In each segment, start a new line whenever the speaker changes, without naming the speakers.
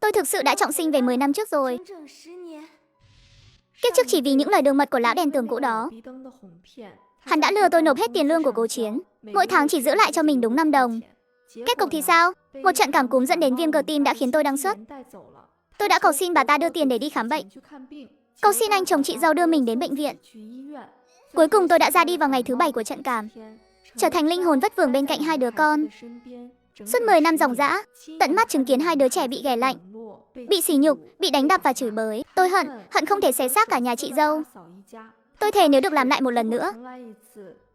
Tôi thực sự đã trọng sinh về 10 năm trước rồi. Kiếp trước chỉ vì những lời đường mật của lão đèn tường cũ đó. Hắn đã lừa tôi nộp hết tiền lương của Cố Chiến. Mỗi tháng chỉ giữ lại cho mình đúng 5 đồng. Kết cục thì sao? Một trận cảm cúm dẫn đến viêm cơ tim đã khiến tôi đăng xuất. Tôi đã cầu xin bà ta đưa tiền để đi khám bệnh. Cầu xin anh chồng chị dâu đưa mình đến bệnh viện. Cuối cùng tôi đã ra đi vào ngày thứ 7 của trận cảm, trở thành linh hồn vất vưởng bên cạnh hai đứa con. Suốt 10 năm ròng rã, tận mắt chứng kiến hai đứa trẻ bị ghẻ lạnh, bị sỉ nhục, bị đánh đập và chửi bới. Tôi hận không thể xé xác cả nhà chị dâu. Tôi thề nếu được làm lại một lần nữa,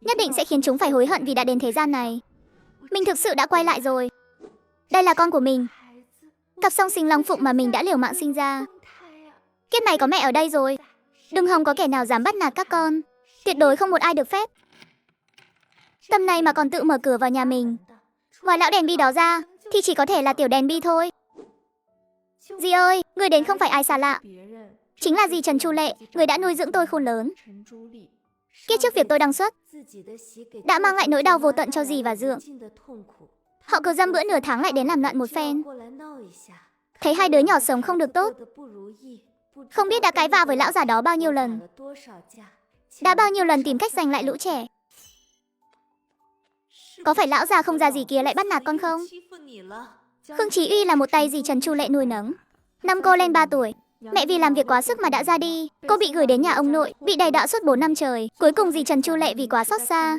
nhất định sẽ khiến chúng phải hối hận vì đã đến thế gian này. Mình thực sự đã quay lại rồi. Đây là con của mình, cặp song sinh long phụng mà mình đã liều mạng sinh ra. Kiếp này có mẹ ở đây rồi. Đừng hòng có kẻ nào dám bắt nạt các con. Tuyệt đối không một ai được phép. Tầm này mà còn tự mở cửa vào nhà mình. Ngoài lão đèn bi đó ra thì chỉ có thể là tiểu đèn bi thôi. Dì ơi, người đến không phải ai xa lạ, chính là dì Trần Chu Lệ, người đã nuôi dưỡng tôi khôn lớn. Kiếp trước việc tôi đăng xuất đã mang lại nỗi đau vô tận cho dì và Dượng. Họ cứ dăm bữa nửa tháng lại đến làm loạn một phen. Thấy hai đứa nhỏ sống không được tốt, không biết đã cãi vã với lão già đó bao nhiêu lần, đã bao nhiêu lần tìm cách giành lại lũ trẻ. Có phải lão già không ra gì kia lại bắt nạt con không? Khương Chí Uy là một tay dì Trần Chu Lệ nuôi nấng. Năm cô lên 3 tuổi, mẹ vì làm việc quá sức mà đã ra đi. Cô bị gửi đến nhà ông nội, bị đày đọa suốt 4 năm trời. Cuối cùng dì Trần Chu Lệ vì quá xót xa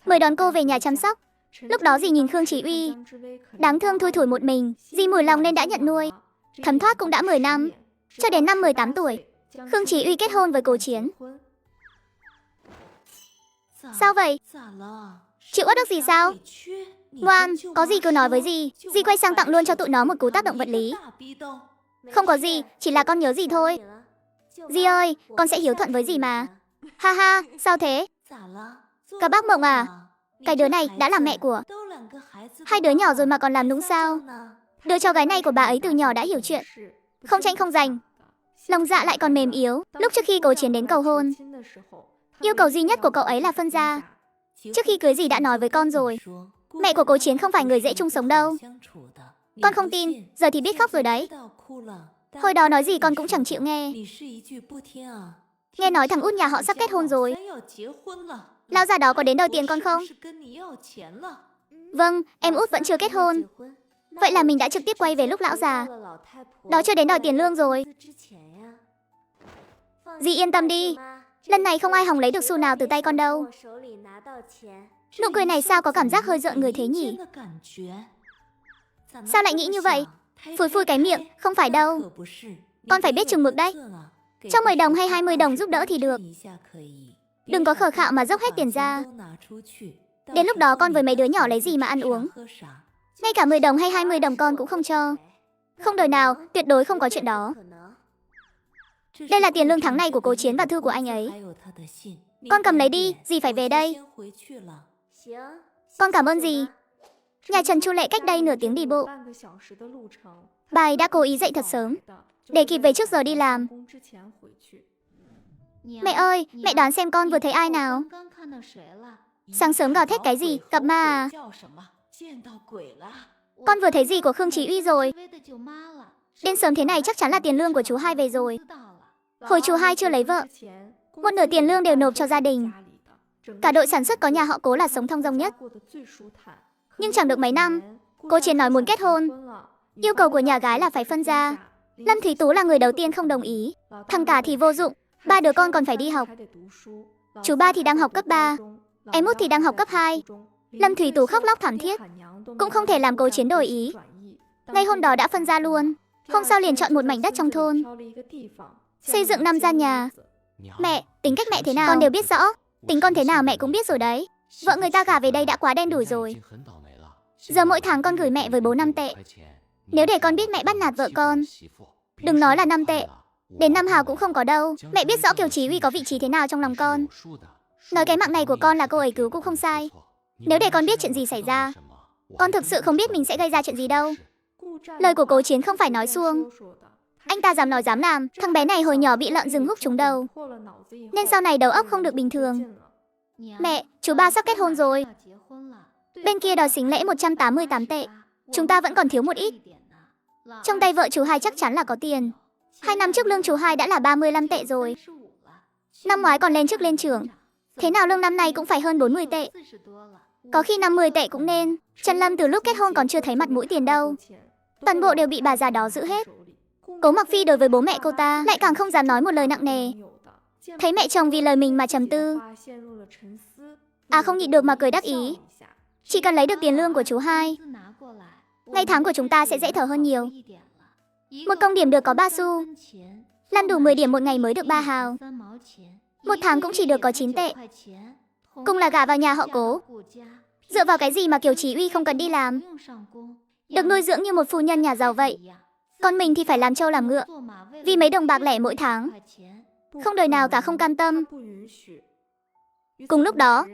mời đón cô về nhà chăm sóc. Lúc đó dì nhìn Khương Chí Uy đáng thương thui thủi một mình, dì mùi lòng nên đã nhận nuôi. Thấm thoát cũng đã 10 năm, cho đến năm 18 tuổi, Khương Chí Uy kết hôn với Cố Chiến. Sao vậy? Chịu uất ức gì sao? Ngoan, có gì cứ nói với dì. Dì quay sang tặng luôn cho tụi nó một cú tác động vật lý. Không có gì, chỉ là con nhớ dì thôi. Dì ơi, con sẽ hiếu thuận với dì mà. Ha ha, sao thế? Các bác Mộng à, cái đứa này đã là mẹ của hai đứa nhỏ rồi mà còn làm nũng sao? Đứa cháu gái này của bà ấy từ nhỏ đã hiểu chuyện, không tranh không giành, lòng dạ lại còn mềm yếu. Lúc trước khi Cố Chiến đến cầu hôn, yêu cầu duy nhất của cậu ấy là phân gia. Trước khi cưới dì đã nói với con rồi, mẹ của Cố Chiến không phải người dễ chung sống đâu. Con không tin, giờ thì biết khóc rồi đấy. Hồi đó nói gì con cũng chẳng chịu nghe. Nghe nói thằng út nhà họ sắp kết hôn rồi. Lão già đó có đến đòi tiền con không? Vâng, em út vẫn chưa kết hôn. Vậy là mình đã trực tiếp quay về lúc lão già đó chưa đến đòi tiền lương rồi. Dì yên tâm đi, lần này không ai hòng lấy được xu nào từ tay con đâu. Nụ cười này sao có cảm giác hơi rợn người thế nhỉ? Sao lại nghĩ như vậy? Phủi phui cái miệng, không phải đâu. Con phải biết chừng mực đấy. Cho 10 đồng hay 20 đồng giúp đỡ thì được. Đừng có khờ khạo mà dốc hết tiền ra. Đến lúc đó con với mấy đứa nhỏ lấy gì mà ăn uống? Ngay cả 10 đồng hay 20 đồng con cũng không cho. Không đời nào, tuyệt đối không có chuyện đó. Đây là tiền lương tháng này của Cố Chiến và thư của anh ấy. Con cầm lấy đi, dì phải về đây. Con cảm ơn dì. Nhà Trần Chu Lệ cách đây nửa tiếng đi bộ. Bà ấy đã cố ý dậy thật sớm để kịp về trước giờ đi làm. Mẹ ơi, mẹ đoán xem con vừa thấy ai nào? Sáng sớm gào thét cái gì, gặp ma à? Con vừa thấy gì của Khương Chí Uy rồi. Đến sớm thế này chắc chắn là tiền lương của chú hai về rồi. Hồi chú hai chưa lấy vợ, một nửa tiền lương đều nộp cho gia đình. Cả đội sản xuất có nhà họ Cố là sống thong dong nhất. Nhưng chẳng được mấy năm, Cố Chiến nói muốn kết hôn. Yêu cầu của nhà gái là phải phân gia. Lâm Thúy Tú là người đầu tiên không đồng ý. Thằng cả thì vô dụng, 3 đứa con còn phải đi học. Chú ba thì đang học cấp 3, em út thì đang học cấp 2. Lâm Thúy Tú khóc lóc thảm thiết, cũng không thể làm Cố Chiến đổi ý. Ngay hôm đó đã phân gia luôn. Hôm sau liền chọn một mảnh đất trong thôn, xây dựng 5 gian nhà. Mẹ, tính cách mẹ thế nào con đều biết rõ. Tính con thế nào mẹ cũng biết rồi đấy. Vợ người ta gả về đây đã quá đen đủi rồi. Giờ mỗi tháng con gửi mẹ với bố 5 tệ. Nếu để con biết mẹ bắt nạt vợ con, đừng nói là 5 tệ, đến 5 hào cũng không có đâu. Mẹ biết rõ Kiều Chí Uy có vị trí thế nào trong lòng con. Nói cái mạng này của con là cô ấy cứu cũng không sai. Nếu để con biết chuyện gì xảy ra, con thực sự không biết mình sẽ gây ra chuyện gì đâu. Lời của Cố Chiến không phải nói suông. Anh ta dám nói dám làm. Thằng bé này hồi nhỏ bị lợn rừng húc trúng đầu, nên sau này đầu óc không được bình thường. Mẹ, chú ba sắp kết hôn rồi. Bên kia đòi xính lễ 188 tệ. Chúng ta vẫn còn thiếu một ít. Trong tay vợ chú hai chắc chắn là có tiền. 2 năm trước lương chú hai đã là 35 tệ rồi. Năm ngoái còn lên chức lên trưởng. Thế nào lương năm nay cũng phải hơn 40 tệ. Có khi 50 tệ cũng nên. Trần Lâm từ lúc kết hôn còn chưa thấy mặt mũi tiền đâu. Toàn bộ đều bị bà già đó giữ hết. Cố Mặc Phi đối với bố mẹ cô ta lại càng không dám nói một lời nặng nề. Thấy mẹ chồng vì lời mình mà trầm tư. Không nhịn được mà cười đắc ý. Chỉ cần lấy được tiền lương của chú hai, ngày tháng của chúng ta sẽ dễ thở hơn nhiều. Một công điểm được có 3 xu. Làm đủ 10 điểm một ngày mới được 3 hào. Một tháng cũng chỉ được có 9 tệ. Cùng là gả vào nhà họ Cố. Dựa vào cái gì mà Kiều Chí Uy không cần đi làm, được nuôi dưỡng như một phu nhân nhà giàu vậy. Còn mình thì phải làm trâu làm ngựa, vì mấy đồng bạc lẻ mỗi tháng. Không đời nào cả không cam tâm. Cùng lúc đó,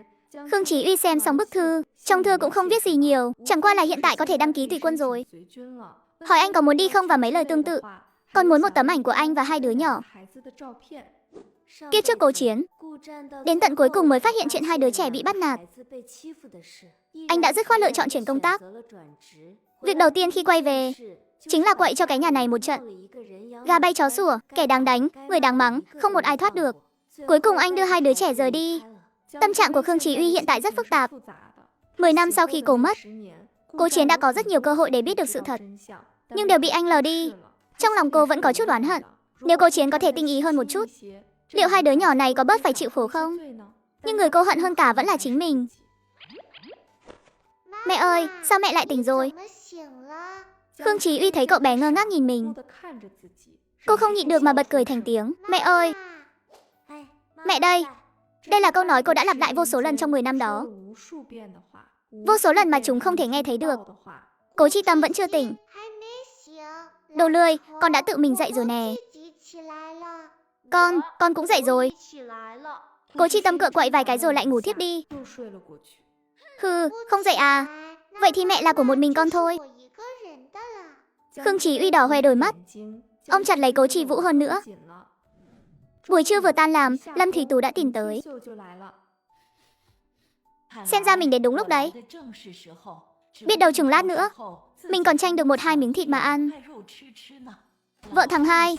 Khương Chí Uy xem xong bức thư. Trong thư cũng không viết gì nhiều, chẳng qua là hiện tại có thể đăng ký tùy quân rồi. Hỏi anh có muốn đi không và mấy lời tương tự. Còn muốn một tấm ảnh của anh và 2 đứa nhỏ. Kiếp trước Cố Chiến, đến tận cuối cùng mới phát hiện chuyện 2 đứa trẻ bị bắt nạt. Anh đã dứt khoát lựa chọn chuyển công tác. Việc đầu tiên khi quay về chính là quậy cho cái nhà này một trận. Gà bay chó sủa, kẻ đáng đánh, người đáng mắng, không một ai thoát được. Cuối cùng anh đưa 2 đứa trẻ rời đi. Tâm trạng của Khương Chí Uy hiện tại rất phức tạp. 10 năm sau khi Cố mất, Cố Chiến đã có rất nhiều cơ hội để biết được sự thật, nhưng đều bị anh lờ đi. Trong lòng cô vẫn có chút oán hận. Nếu Cố Chiến có thể tinh ý hơn một chút, liệu 2 đứa nhỏ này có bớt phải chịu khổ không? Nhưng người cô hận hơn cả vẫn là chính mình. Mẹ ơi, sao mẹ lại tỉnh rồi? Khương Chí Uy thấy cậu bé ngơ ngác nhìn mình. Cô không nhịn được mà bật cười thành tiếng. Mẹ ơi! Mẹ đây! Đây là câu nói cô đã lặp lại vô số lần trong 10 năm đó. Vô số lần mà chúng không thể nghe thấy được. Cố Chi Tâm vẫn chưa tỉnh. Đồ lười, con đã tự mình dậy rồi nè. Con cũng dậy rồi. Cố Chi Tâm cựa quậy vài cái rồi lại ngủ thiếp đi. Hừ, không dậy à? Vậy thì mẹ là của một mình con thôi. Khương Chí Uy đỏ hoe đôi mắt. Ông chặt lấy Cố Chi Vũ hơn nữa. Buổi trưa vừa tan làm, Lâm Thủy Tú đã tìm tới. Xem ra mình đến đúng lúc đấy. Biết đâu chừng lát nữa mình còn tranh được 1-2 miếng thịt mà ăn. Vợ thằng Hai,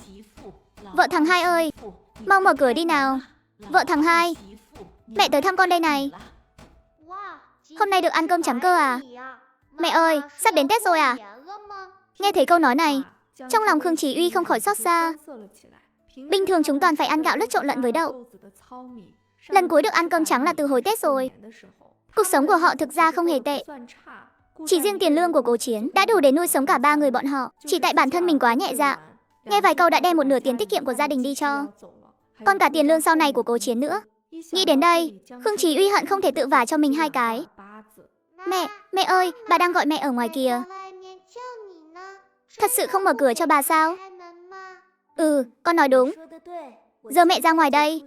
vợ thằng Hai ơi, mau mở cửa đi nào. Vợ thằng Hai, mẹ tới thăm con đây này. Hôm nay được ăn cơm trắng cơ à? Mẹ ơi, sắp đến Tết rồi à? Nghe thấy câu nói này, trong lòng Khương Chí Uy không khỏi xót xa. Bình thường chúng toàn phải ăn gạo lứt trộn lẫn với đậu. Lần cuối được ăn cơm trắng là từ hồi Tết rồi. Cuộc sống của họ thực ra không hề tệ. Chỉ riêng tiền lương của Cố Chiến đã đủ để nuôi sống cả 3 người bọn họ. Chỉ tại bản thân mình quá nhẹ dạ, nghe vài câu đã đem một nửa tiền tiết kiệm của gia đình đi cho. Còn cả tiền lương sau này của Cố Chiến nữa. Nghĩ đến đây, Khương Chí Uy hận không thể tự vả cho mình 2 cái. Mẹ ơi, bà đang gọi mẹ ở ngoài kìa. Thật sự không mở cửa cho bà sao? Ừ, con nói đúng. Giờ mẹ ra ngoài đây.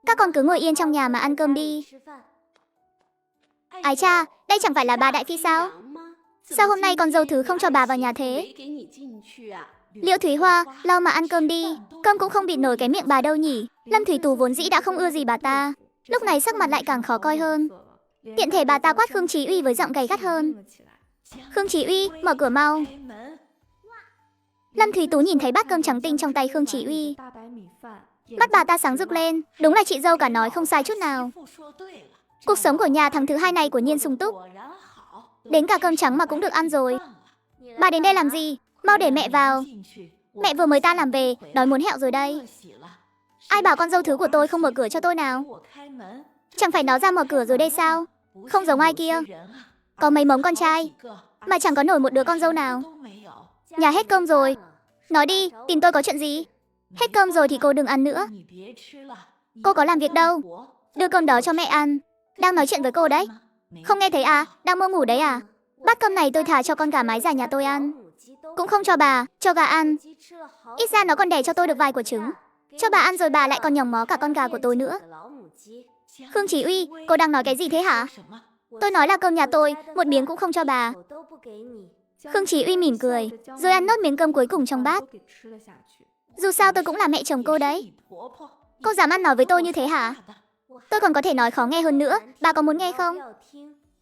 Các con cứ ngồi yên trong nhà mà ăn cơm đi. Ái cha, đây chẳng phải là bà Đại Phi sao? Sao hôm nay con dâu thứ không cho bà vào nhà thế? Liễu Thúy Hoa, lo mà ăn cơm đi. Cơm cũng không bịt nổi cái miệng bà đâu nhỉ. Lâm Thủy Tú vốn dĩ đã không ưa gì bà ta, lúc này sắc mặt lại càng khó coi hơn. Tiện thể bà ta quát Khương Chí Uy với giọng gay gắt hơn. Khương Chí Uy, mở cửa mau. Lâm Thúy Tú nhìn thấy bát cơm trắng tinh trong tay Khương Chí Uy. Mắt bà ta sáng rực lên. Đúng là chị dâu cả nói không sai chút nào. Cuộc sống của nhà thằng thứ hai này của nhiên sung túc. Đến cả cơm trắng mà cũng được ăn rồi. Bà đến đây làm gì? Mau để mẹ vào. Mẹ vừa mới tan làm về, đói muốn hẹo rồi đây. Ai bảo con dâu thứ của tôi không mở cửa cho tôi nào? Chẳng phải nó ra mở cửa rồi đây sao? Không giống ai kia. Có mấy mống con trai mà chẳng có nổi một đứa con dâu nào. Nhà hết cơm rồi. Nói đi, tìm tôi có chuyện gì? Hết cơm rồi thì cô đừng ăn nữa. Cô có làm việc đâu. Đưa cơm đó cho mẹ ăn. Đang nói chuyện với cô đấy. Không nghe thấy à? Đang mơ ngủ đấy à? Bát cơm này tôi thả cho con gà mái già nhà tôi ăn. Cũng không cho bà, cho gà ăn. Ít ra nó còn đẻ cho tôi được vài quả trứng. Cho bà ăn rồi bà lại còn nhỏng mó cả con gà của tôi nữa. Khương Chí Uy, cô đang nói cái gì thế hả? Tôi nói là cơm nhà tôi, một miếng cũng không cho bà. Khương Chí Uy mỉm cười, rồi ăn nốt miếng cơm cuối cùng trong bát. Dù sao tôi cũng là mẹ chồng cô đấy. Cô dám ăn nói với tôi như thế hả? Tôi còn có thể nói khó nghe hơn nữa, bà có muốn nghe không?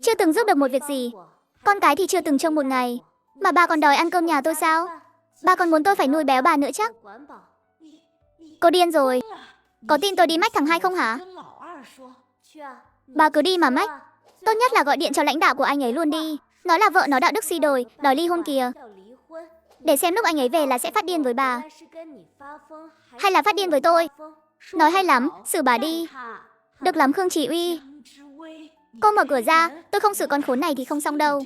Chưa từng giúp được một việc gì, con cái thì chưa từng trông một ngày, mà bà còn đòi ăn cơm nhà tôi sao? Bà còn muốn tôi phải nuôi béo bà nữa chắc. Cô điên rồi. Có tin tôi đi mách thằng hai không hả? Bà cứ đi mà mách. Tốt nhất là gọi điện cho lãnh đạo của anh ấy luôn đi. Nói là vợ nó đạo đức suy đồi, đòi ly hôn kìa. Để xem lúc anh ấy về là sẽ phát điên với bà. Hay là phát điên với tôi. Nói hay lắm, xử bà đi. Được lắm Khương Chỉ Uy. Cô mở cửa ra, tôi không xử con khốn này thì không xong đâu.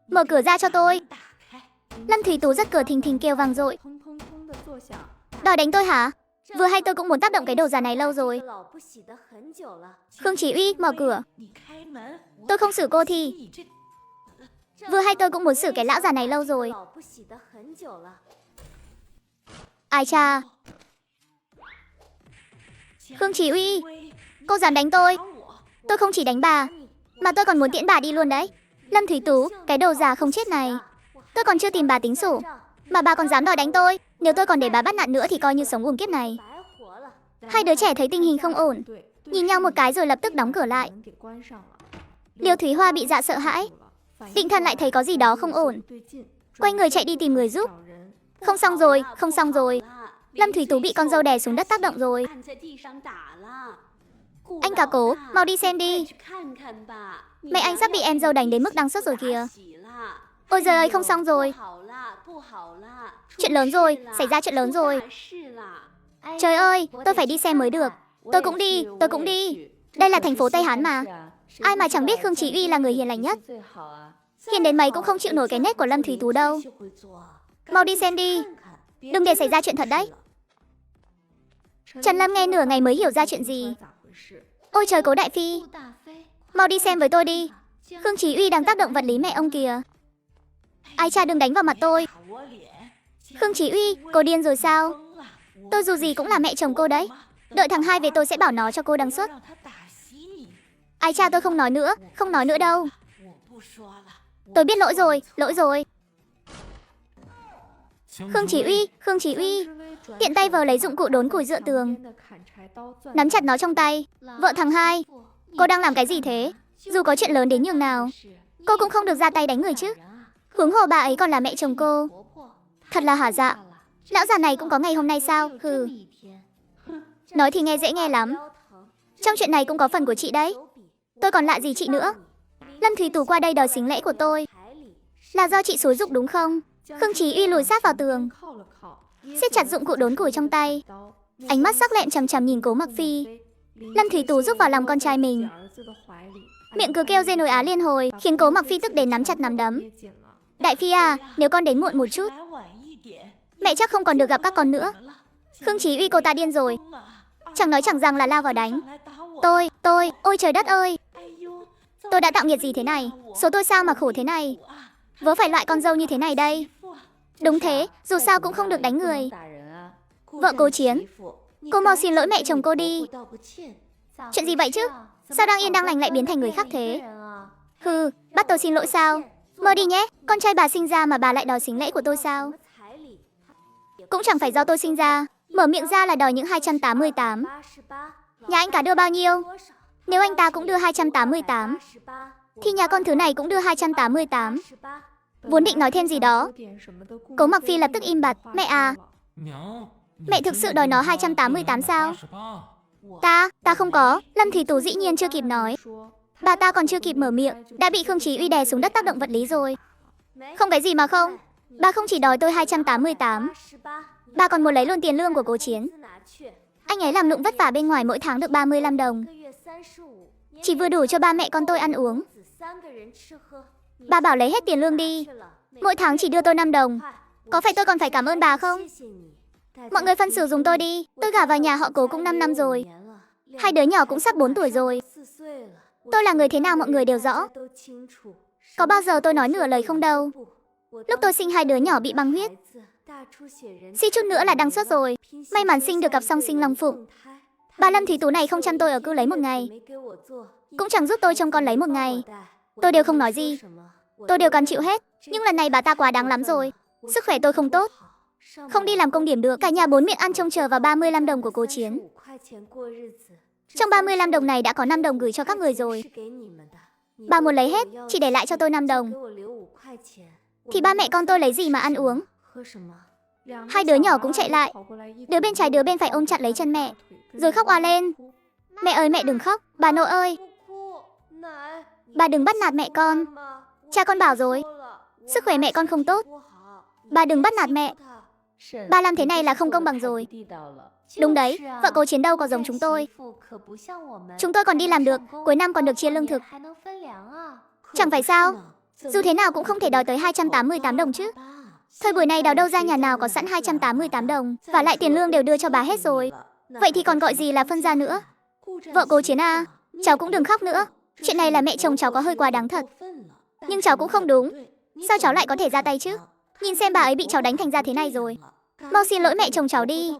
Mở cửa ra cho tôi. Lâm Thủy Tú rất cửa thình thình kêu vang dội. Đòi đánh tôi hả? Vừa hay tôi cũng muốn tác động cái đầu già này lâu rồi. Khương Chỉ Uy, mở cửa. Tôi không xử cô thì. Vừa hay tôi cũng muốn xử cái lão già này lâu rồi. Ai cha. Khương Chỉ Uy, cô dám đánh tôi. Tôi không chỉ đánh bà, mà tôi còn muốn tiễn bà đi luôn đấy. Lâm Thủy Tú, cái đầu già không chết này. Tôi còn chưa tìm bà tính sổ, mà bà còn dám đòi đánh tôi. Nếu tôi còn để bà bắt nạt nữa thì coi như sống uổng kiếp này. Hai đứa trẻ thấy tình hình không ổn, nhìn nhau một cái rồi lập tức đóng cửa lại. Liêu Thúy Hoa bị dọa sợ hãi. Định Thần lại thấy có gì đó không ổn, quay người chạy đi tìm người giúp. Không xong rồi, không xong rồi. Lâm Thủy Tú bị con dâu đè xuống đất tác động rồi. Anh cả Cố, mau đi xem đi. Mẹ anh sắp bị em dâu đánh đến mức đang sốt rồi kìa. Ôi giời ơi, không xong rồi. Chuyện lớn rồi, xảy ra chuyện lớn rồi. Trời ơi, tôi phải đi xem mới được. Tôi cũng đi, tôi cũng đi. Đây là thành phố Tây Hán mà. Ai mà chẳng biết Khương Chí Uy là người hiền lành nhất. Hiền đến mấy cũng không chịu nổi cái nết của Lâm Thủy Tú đâu. Mau đi xem đi. Đừng để xảy ra chuyện thật đấy. Trần Lâm nghe nửa ngày mới hiểu ra chuyện gì. Ôi trời, Cố đại phi, mau đi xem với tôi đi. Khương Chí Uy đang tác động vật lý mẹ ông kìa. Ai cha, đừng đánh vào mặt tôi. Khương Chí Uy, cô điên rồi sao? Tôi dù gì cũng là mẹ chồng cô đấy. Đợi thằng hai về tôi sẽ bảo nó cho cô đăng xuất. Ai cha, tôi không nói nữa, không nói nữa đâu. Tôi biết lỗi rồi, lỗi rồi. Khương Chí Uy, Khương Chí Uy, tiện tay vờ lấy dụng cụ đốn củi dựa tường, nắm chặt nó trong tay. Vợ thằng hai, cô đang làm cái gì thế? Dù có chuyện lớn đến nhường nào, cô cũng không được ra tay đánh người chứ. Huống hồ bà ấy còn là mẹ chồng cô. Thật là hả dạ. Lão già này cũng có ngày hôm nay sao? Hừ. Nói thì nghe dễ nghe lắm. Trong chuyện này cũng có phần của chị đấy. Tôi còn lạ gì chị nữa. Lâm Thủy Tú qua đây đòi xính lễ của tôi là do chị xúi giục đúng không? Khương Chí Uy lùi sát vào tường, siết chặt dụng cụ đốn củi trong tay, ánh mắt sắc lẹm chằm chằm nhìn Cố Mặc Phi. Lâm Thủy Tú rúc vào lòng con trai mình, miệng cứ kêu dê nồi Á liên hồi, khiến Cố Mặc Phi tức đến nắm chặt nắm đấm. Đại phi à, nếu con đến muộn một chút, mẹ chắc không còn được gặp các con nữa. Khương Chí Uy, cô ta điên rồi. Chẳng nói chẳng rằng là lao vào đánh. Tôi, ôi trời đất ơi. Tôi đã tạo nghiệt gì thế này? Số tôi sao mà khổ thế này? Vớ phải loại con dâu như thế này đây. Đúng thế, dù sao cũng không được đánh người. Vợ Cố Chiến, cô mau xin lỗi mẹ chồng cô đi. Chuyện gì vậy chứ? Sao đang yên đang lành lại biến thành người khác thế? Hừ, bắt tôi xin lỗi sao? Mơ đi nhé, con trai bà sinh ra mà bà lại đòi xính lễ của tôi sao? Cũng chẳng phải do tôi sinh ra, mở miệng ra là đòi những 288. Nhà anh cả đưa bao nhiêu? Nếu anh ta cũng đưa 288, thì nhà con thứ này cũng đưa 288. Vốn định nói thêm gì đó, Cố Mặc Phi lập tức im bặt. Mẹ à, mẹ thực sự đòi nó 288 sao? Ta không có. Lâm Thủy Tú dĩ nhiên chưa kịp nói. Bà ta còn chưa kịp mở miệng, đã bị Khương Chí Uy đè xuống đất tác động vật lý rồi. Không cái gì mà không. Bà không chỉ đòi tôi 288, bà còn muốn lấy luôn tiền lương của Cố Chiến. Anh ấy làm lụng vất vả bên ngoài mỗi tháng được 35 đồng. Chỉ vừa đủ cho ba mẹ con tôi ăn uống. Bà bảo lấy hết tiền lương đi, mỗi tháng chỉ đưa tôi 5 đồng. Có phải tôi còn phải cảm ơn bà không? Mọi người phân xử dùng tôi đi. Tôi gả vào nhà họ Cố cũng 5 năm rồi. Hai đứa nhỏ cũng sắp 4 tuổi rồi. Tôi là người thế nào mọi người đều rõ. Có bao giờ tôi nói nửa lời không đâu. Lúc tôi sinh hai đứa nhỏ bị băng huyết, suy chút nữa là đăng xuất rồi. May mắn sinh được cặp song sinh long phụng. Bà Lâm Thủy Tú này không chăm tôi ở cữ lấy một ngày, cũng chẳng giúp tôi trông con lấy một ngày. Tôi đều không nói gì, tôi đều cam chịu hết. Nhưng lần này bà ta quá đáng lắm rồi. Sức khỏe tôi không tốt, không đi làm công điểm được. Cả nhà bốn miệng ăn trông chờ vào 35 đồng của Cố Chiến. Trong 35 đồng này đã có 5 đồng gửi cho các người rồi. Bà muốn lấy hết, chỉ để lại cho tôi 5 đồng. Thì ba mẹ con tôi lấy gì mà ăn uống? Hai đứa nhỏ cũng chạy lại. Đứa bên trái đứa bên phải ôm chặt lấy chân mẹ, rồi khóc òa lên. Mẹ ơi mẹ đừng khóc, bà nội ơi. Bà đừng bắt nạt mẹ con. Cha con bảo rồi, sức khỏe mẹ con không tốt. Bà đừng bắt nạt mẹ. Bà làm thế này là không công bằng rồi. Đúng đấy, vợ cố Chiến đâu có giống chúng tôi. Chúng tôi còn đi làm được, cuối năm còn được chia lương thực. Chẳng phải sao? Dù thế nào cũng không thể đòi tới 288 đồng chứ. Thời buổi này đào đâu ra nhà nào có sẵn 288 đồng, và lại tiền lương đều đưa cho bà hết rồi. Vậy thì còn gọi gì là phân gia nữa. Vợ cố Chiến à, cháu cũng đừng khóc nữa. Chuyện này là mẹ chồng cháu có hơi quá đáng thật. Nhưng cháu cũng không đúng. Sao cháu lại có thể ra tay chứ? Nhìn xem bà ấy bị cháu đánh thành ra thế này rồi. Mau xin lỗi mẹ chồng cháu đi.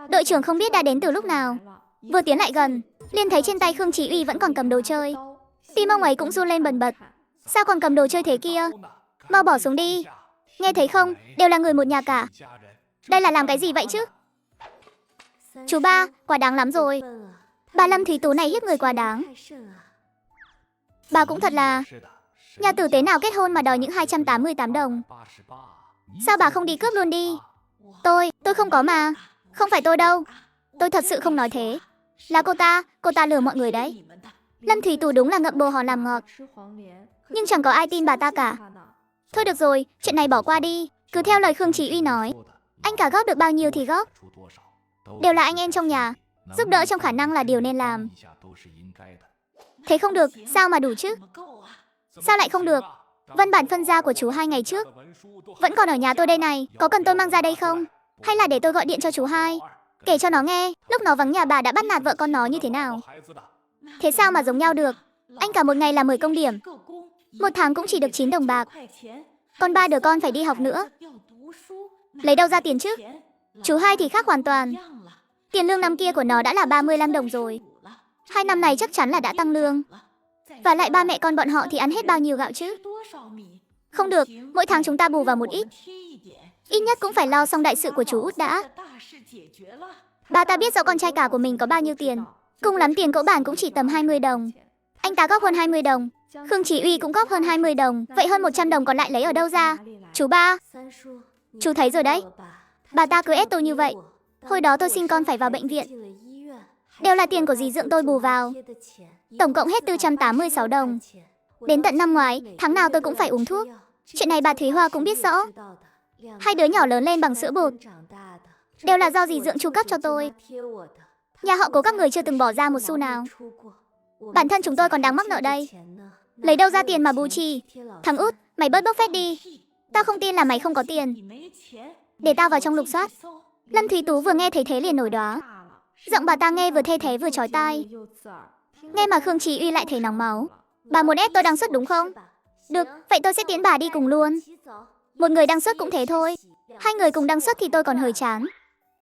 Đội trưởng không biết đã đến từ lúc nào. Vừa tiến lại gần, liền thấy trên tay Khương Chí Uy vẫn còn cầm đồ chơi. Tim ông ấy cũng run lên bần bật. Sao còn cầm đồ chơi thế kia? Mau bỏ xuống đi. Nghe thấy không, đều là người một nhà cả. Đây là làm cái gì vậy chứ? Chú ba, quá đáng lắm rồi. Bà Lâm Thúy Tú này hiếp người quá đáng. Bà cũng thật là... Nhà tử tế nào kết hôn mà đòi những 288 đồng. Sao bà không đi cướp luôn đi? Tôi không có mà. Không phải tôi đâu. Tôi thật sự không nói thế. Là cô ta lừa mọi người đấy. Lâm Thúy Tú đúng là ngậm bồ hòn làm ngọt. Nhưng chẳng có ai tin bà ta cả. Thôi được rồi, chuyện này bỏ qua đi. Cứ theo lời Khương Chí Uy nói. Anh cả góp được bao nhiêu thì góp. Đều là anh em trong nhà. Giúp đỡ trong khả năng là điều nên làm. Thế không được, sao mà đủ chứ? Sao lại không được? Văn bản phân gia của chú 2 ngày trước vẫn còn ở nhà tôi đây này. Có cần tôi mang ra đây không? Hay là để tôi gọi điện cho chú 2, kể cho nó nghe lúc nó vắng nhà bà đã bắt nạt vợ con nó như thế nào. Thế sao mà giống nhau được? Anh cả một ngày là 10 công điểm, một tháng cũng chỉ được 9 đồng bạc. Còn 3 đứa con phải đi học nữa. Lấy đâu ra tiền chứ? Chú 2 thì khác hoàn toàn. Tiền lương năm kia của nó đã là 35 đồng rồi. 2 năm này chắc chắn là đã tăng lương. Và lại ba mẹ con bọn họ thì ăn hết bao nhiêu gạo chứ? Không được, mỗi tháng chúng ta bù vào một ít. Ít nhất cũng phải lo xong đại sự của chú Út đã. Bà ta biết rõ con trai cả của mình có bao nhiêu tiền. Cùng lắm tiền cỗ bản cũng chỉ tầm 20 đồng. Anh ta góp hơn 20 đồng. Khương Chí Uy cũng góp hơn 20 đồng. Vậy hơn 100 đồng còn lại lấy ở đâu ra? Chú ba, chú thấy rồi đấy. Bà ta cứ ép tôi như vậy. Hồi đó tôi sinh con phải vào bệnh viện. Đều là tiền của dì dượng tôi bù vào. Tổng cộng hết 486 đồng. Đến tận năm ngoái, tháng nào tôi cũng phải uống thuốc. Chuyện này bà Thúy Hoa cũng biết rõ. 2 đứa nhỏ lớn lên bằng sữa bột. Đều là do dì dượng chu cấp cho tôi. Nhà họ Cố các người chưa từng bỏ ra một xu nào. Bản thân chúng tôi còn đang mắc nợ đây. Lấy đâu ra tiền mà bù trì? Thằng Út, mày bớt bốc phét đi. Tao không tin là mày không có tiền. Để tao vào trong lục soát. Lâm Thúy Tú vừa nghe thấy thế liền nổi đoá. Giọng bà ta nghe vừa thê thế vừa chói tai. Nghe mà Khương Chí Uy lại thấy nóng máu. Bà muốn ép tôi đăng xuất đúng không? Được, vậy tôi sẽ tiễn bà đi cùng luôn. Một người đăng xuất cũng thế thôi. 2 người cùng đăng xuất thì tôi còn hơi chán.